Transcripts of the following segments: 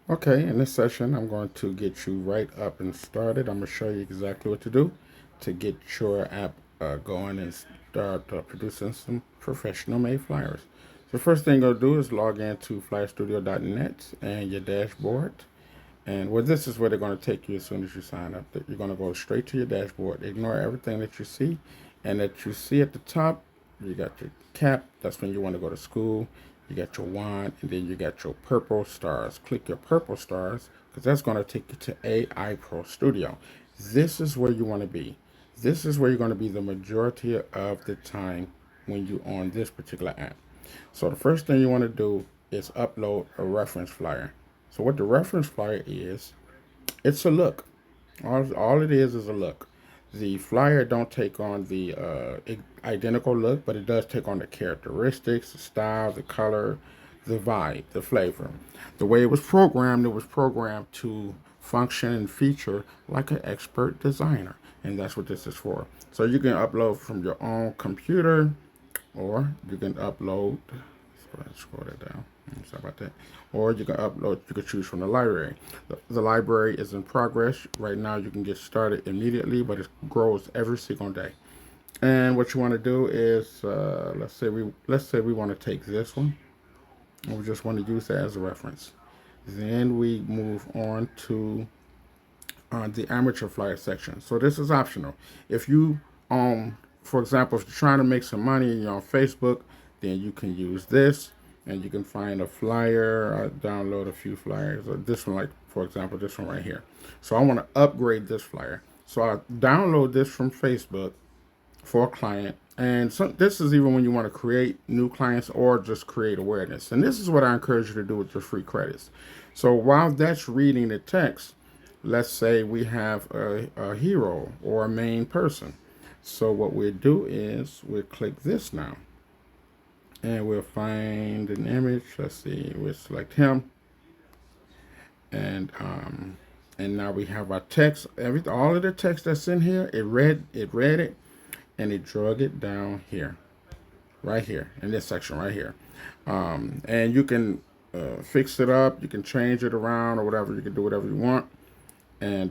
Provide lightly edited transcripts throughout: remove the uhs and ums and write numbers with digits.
Okay, in this session, I'm going to get you right up and started. I'm going to show you exactly what to do to get your app going and start producing some professional made flyers. So, first thing you're going to do is log into flyerstudio.net and your dashboard. And this is where they're going to take you as soon as you sign up. You're going to go straight to your dashboard, ignore everything that you see, and that you see at the top. You got your cap. That's when you want to go to school. You got your wand, and then you got your purple stars. Click your purple stars because that's going to take you to AI Pro Studio. This is where you want to be. This is where you're going to be the majority of the time when you're on this particular app. So the first thing you want to do is upload a reference flyer. So what the reference flyer is, it's a look. All it is a look. The flyer don't take on the identical look, but it does take on the characteristics, the style, the color, the vibe, the flavor. The way it was programmed to function and feature like an expert designer. And that's what this is for. So you can upload from your own computer, or you can upload. Scroll that down. Sorry about that. Or you can upload. You can choose from the library. The library is in progress right now. You can get started immediately, but it grows every single day. And what you want to do is, let's say we want to take this one, and we just want to use that as a reference. Then we move on to the amateur flyer section. So this is optional. If you, for example, if you're trying to make some money and you're on Facebook, then you can use this, and you can find a flyer, download a few flyers, or this one, like for example, this one right here. So I want to upgrade this flyer. So I download this from Facebook for a client. And so this is even when you want to create new clients or just create awareness. And this is what I encourage you to do with your free credits. So while that's reading the text, let's say we have a hero or a main person. So what we'll do is we'll click this now, and we'll find an image. Let's see, we'll select him, and now we have our text. All of the text that's in here, it read it, and it drug it down here, right here in this section right here. And you can fix it up, you can change it around or whatever. You can do whatever you want, and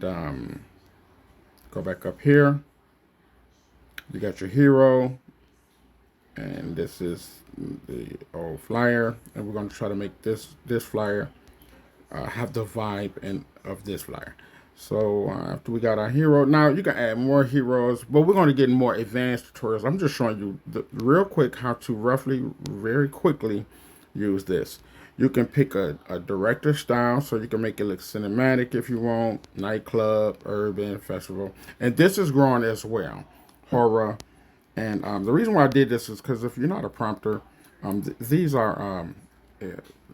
go back up here. You got your hero, and this is the old flyer, and we're going to try to make this flyer have the vibe of this flyer. So after we got our hero, now you can add more heroes, but we're going to get more advanced tutorials. I'm just showing you real quick how to very quickly use this. You can pick a director style, so you can make it look cinematic if you want, nightclub, urban, festival. And this is growing as well, horror. And the reason why I did this is because if you're not a prompter, these are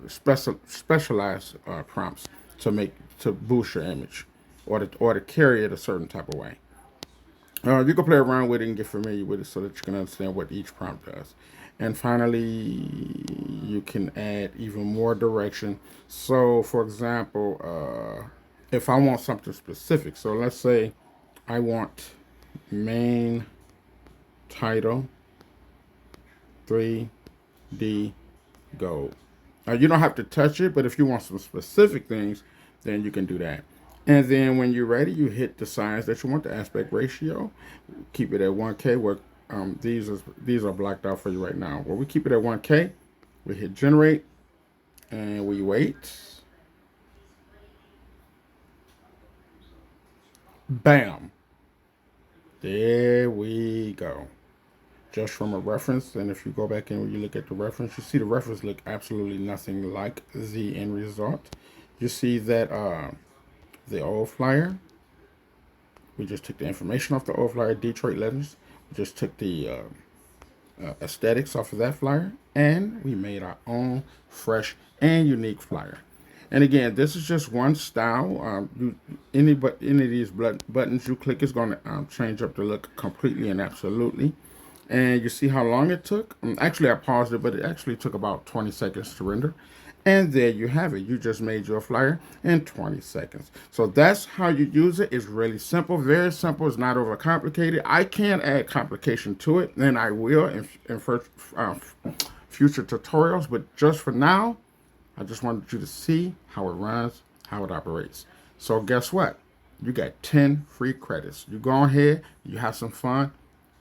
specialized prompts to boost your image, or to carry it a certain type of way. You can play around with it and get familiar with it so that you can understand what each prompt does. And finally, you can add even more direction. So, for example, if I want something specific, so let's say I want main title 3D gold. You don't have to touch it, but if you want some specific things, then you can do that. And then when you're ready, you hit the size that you want, the aspect ratio. Keep it at 1K. Where these are blacked out for you right now. Well, we keep it at 1K. We hit generate, and we wait. Bam! There we go. Just from a reference, and if you go back and you look at the reference, you see the reference look absolutely nothing like the end result. You see that the old flyer, we just took the information off the old flyer, Detroit Legends. We just took the aesthetics off of that flyer, and we made our own fresh and unique flyer. And again, this is just one style. Any of these buttons you click is going to change up the look completely and absolutely. And you see how long it took? Actually, I paused it, but it actually took about 20 seconds to render. And there you have it. You just made your flyer in 20 seconds. So that's how you use it. It's really simple, very simple. It's not overcomplicated. I can add complication to it, and I will in future tutorials. But just for now, I just wanted you to see how it runs how it operates. So guess what? You got 10 free credits. You go ahead, you have some fun,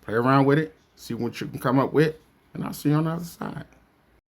play around with it, see what you can come up with, and I'll see you on the other side.